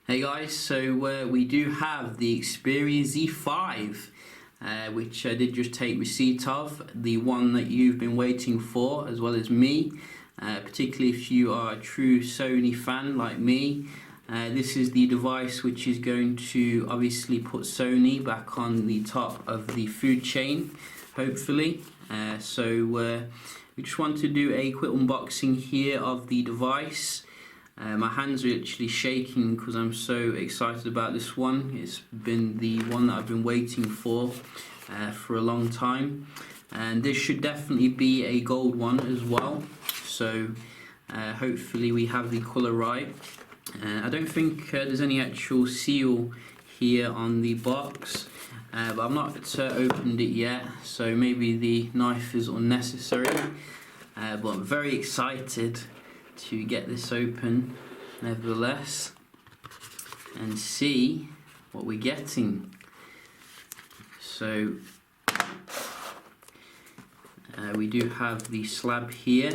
Hey guys, so we do have the Xperia Z5, which I did just take receipt of, the one that you've been waiting for, as well as me, particularly if you are a true Sony fan like me. This is the device which is going to obviously put Sony back on the top of the food chain, hopefully. We just want to do a quick unboxing here of the device. My hands are actually shaking because I'm so excited about this one. It's been the one that I've been waiting for a long time, and this should definitely be a gold one as well, so hopefully we have the colour right. I don't think there's any actual seal here on the box, but I've not opened it yet, so maybe the knife is unnecessary, but I'm very excited to get this open nevertheless and see what we're getting. So we do have the slab here,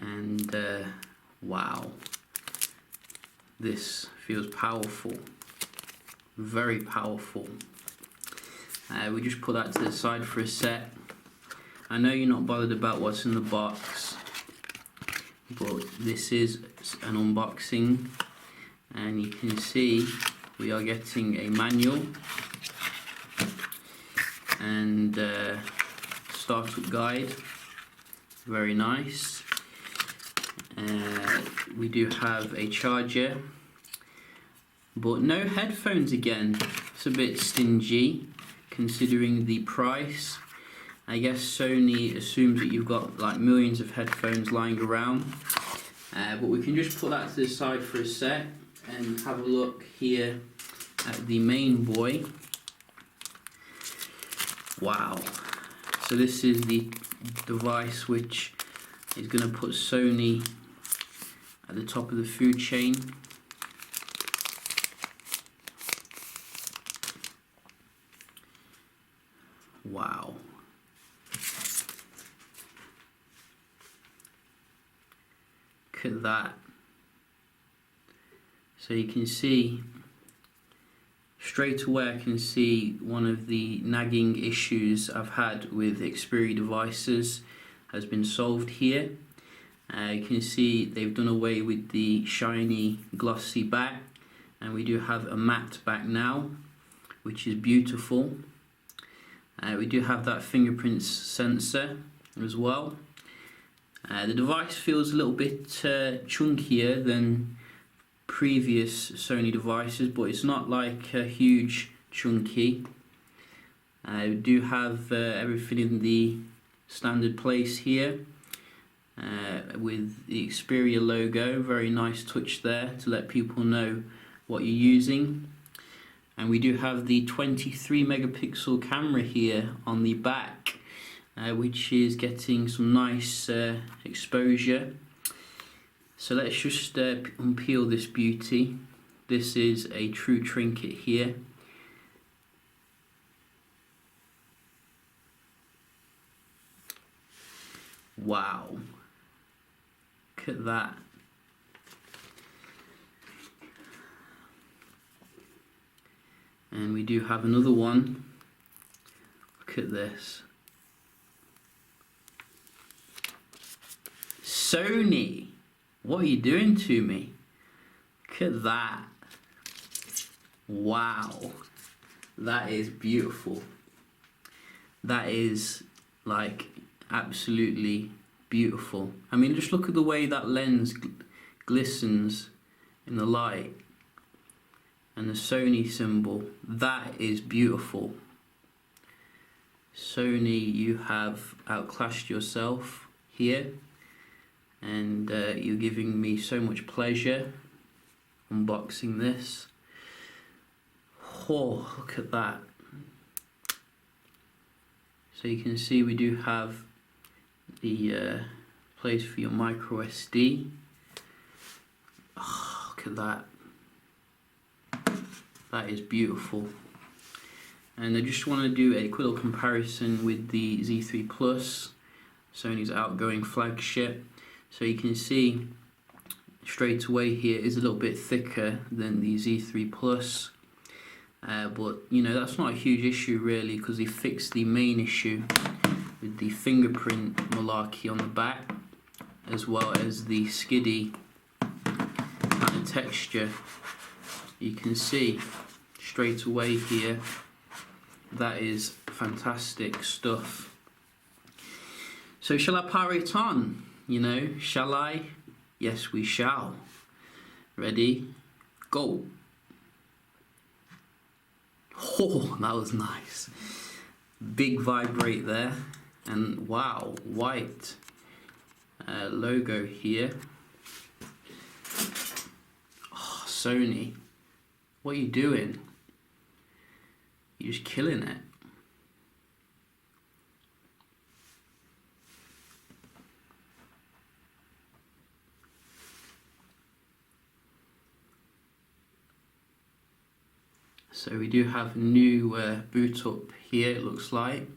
and wow, this feels powerful, very powerful. We just put that to the side for a sec. I know you're not bothered about what's in the box, but this is an unboxing, and you can see we are getting a manual and startup guide, very nice. We do have a charger, but no headphones again. It's a bit stingy considering the price. I guess Sony assumes that you've got like millions of headphones lying around, but we can just put that to the side for a sec and have a look here at the main boy. Wow, so this is the device which is going to put Sony at the top of the food chain. Wow. Look at that. So you can see straight away, I can see one of the nagging issues I've had with Xperia devices has been solved here. You can see they've done away with the shiny glossy back, and we do have a matte back now, which is beautiful. We do have that fingerprint sensor as well. The device feels a little bit chunkier than previous Sony devices, but it's not like a huge chunky. We do have everything in the standard place here, with the Xperia logo. Very nice touch there to let people know what you're using. And we do have the 23 megapixel camera here on the back, which is getting some nice exposure. So let's just unpeel this beauty. This is a true trinket here. Wow, look at that. And we do have another one. Look at this. Sony, what are you doing to me? Look at that. Wow, that is beautiful. That is like absolutely beautiful. I mean, just look at the way that lens glistens in the light, and the Sony symbol. That is beautiful. Sony, you have outclassed yourself here, and you're giving me so much pleasure unboxing this. Oh, look at that. So you can see we do have the place for your micro SD. Oh, look at that. That is beautiful. And I just want to do a quick little comparison with the Z3 Plus, Sony's outgoing flagship. So you can see straight away here is a little bit thicker than the Z3 Plus, but you know, that's not a huge issue really, because they fixed the main issue with the fingerprint malarkey on the back, as well as the skiddy kind of texture. You can see straight away here that is fantastic stuff. So shall I power it on? You know, shall I? Yes, we shall. Ready? Go. Oh, that was nice. Big vibrate there. And wow, white logo here. Oh, Sony, what are you doing? You're just killing it. So we do have a new boot up here, it looks like,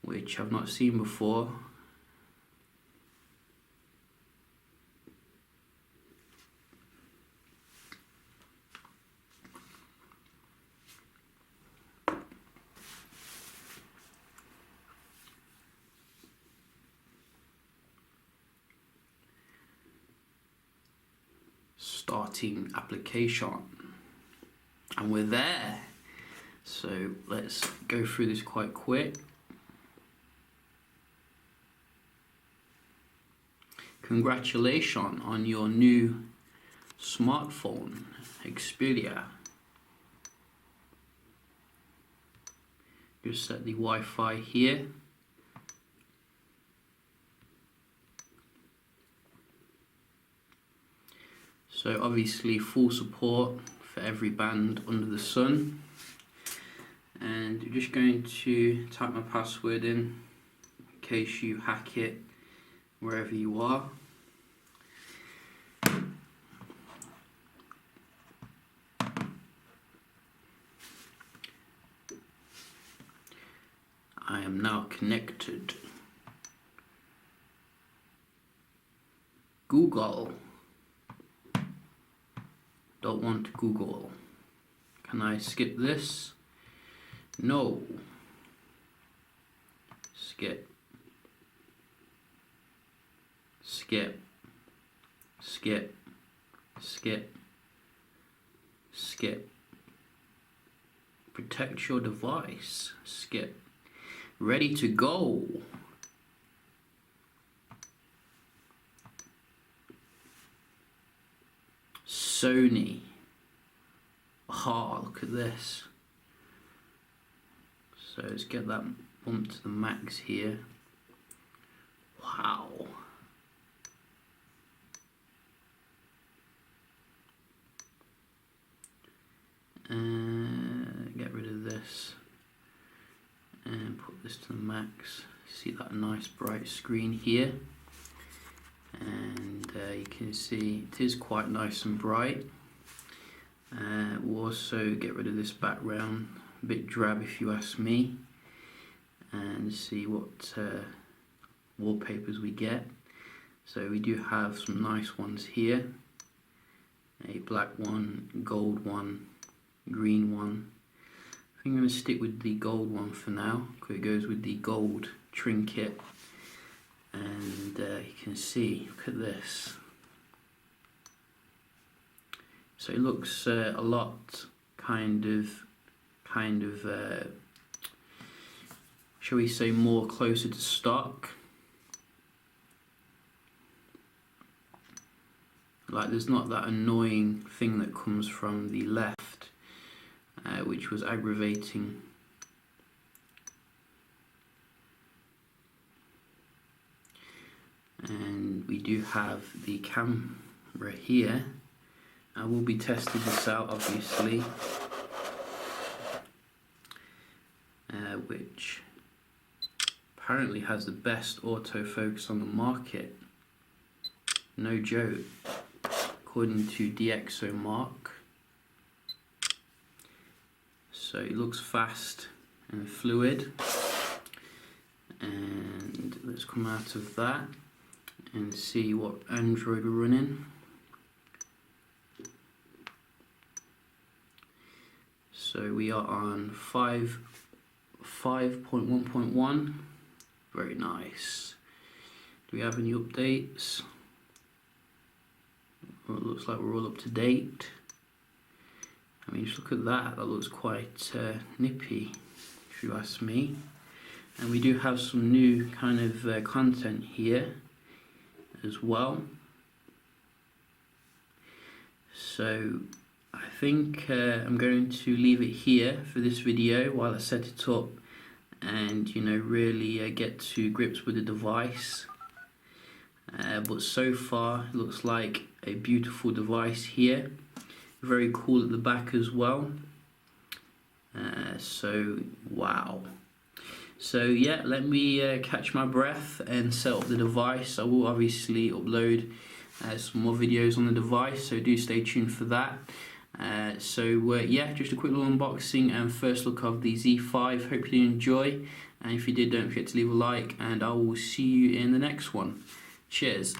which I've not seen before. Starting application. And we're there. So let's go through this quite quick. Congratulations on your new smartphone, Xperia. Just set the Wi-Fi here. So obviously full support for every band under the sun. And I'm just going to type my password in case you hack it wherever you are. I am now connected. Google. Don't want to Google. Can I skip this? No. Skip. Skip. Skip. Skip. Skip. Protect your device. Skip. Ready to go. Sony. Oh, look at this. So let's get that bump to the max here. Wow. Get rid of this and put this to the max. See that nice bright screen here, and you can see it is quite nice and bright. We'll also get rid of this background, a bit drab if you ask me, and see what wallpapers we get. So we do have some nice ones here, a black one, gold one, green one. I think I'm going to stick with the gold one for now, because it goes with the gold trinket. And you can see, look at this. So it looks a lot kind of shall we say more closer to stock. Like there's not that annoying thing that comes from the left, which was aggravating. And we do have the camera here. I will be testing this out obviously, which apparently has the best autofocus on the market. No joke, according to DxOMark. So it looks fast and fluid. And let's come out of that and see what Android we're running. So we are on 5.1.1. Very nice. Do we have any updates? Well, it looks like we're all up to date. I mean, just look at that. That looks quite nippy, if you ask me. And we do have some new kind of content here as well. So I think I'm going to leave it here for this video while I set it up and, you know, really get to grips with the device. But so far it looks like a beautiful device here, very cool at the back as well. So wow. So yeah, let me catch my breath and set up the device. I will obviously upload some more videos on the device, so do stay tuned for that. Yeah, just a quick little unboxing and first look of the Z5. Hope you enjoy, and if you did, don't forget to leave a like, and I will see you in the next one. Cheers.